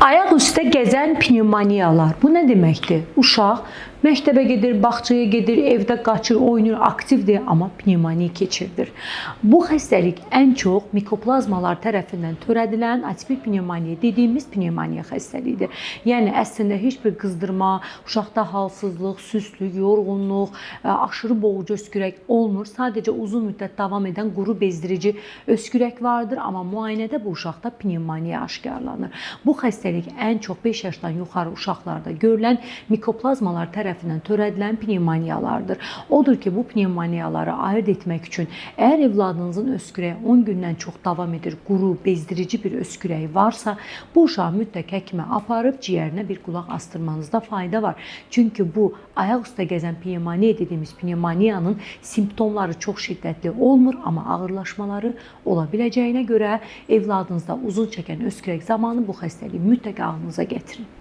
Ayaq üstə gəzən pnevmoniyalar. Bu nə deməkdir? Uşaq məktəbə gedir, bağçaya gedir, evdə qaçır, oynayır, aktivdir, amma pnevmoniya keçirdir. Bu xəstəlik ən çox mikoplazmalar tərəfindən törədilən atipik pnevmoniya dediyimiz pnevmoniya xəstəliyidir. Yəni əslində heç bir qızdırma, uşaqda halsızlıq, süstlük, yorğunluq, aşırı boğucu öskürək olmur. Sadəcə uzun müddət davam edən quru bezdirici öskürək vardır, amma müayinədə bu uşaqda pnevmoniya aşkarlanır. Bu xəstəlik ən çox 5 yaşdan yuxarı uşaqlarda görülən mikoplazmalar tərəfindən törədilən pnevmoniyalardır. Odur ki, bu pnevmoniyaları ayırd etmək üçün əgər evladınızın öskürəyi 10 gündən çox davam edir, quru, bezdirici bir öskürəyi varsa, bu uşağı mütləq həkimə aparıb ciyərinə bir qulaq asdırmanızda fayda var. Çünki bu ayaq üstə gəzən pnevmoniya dediyimiz pnevmoniyanın simptomları çox şiddətli olmur, amma ağırlaşmaları ola biləcəyinə görə evladınızda uzun çəkən öskürək zamanı bu xəstəliyi mütləq ağlınıza gətirin.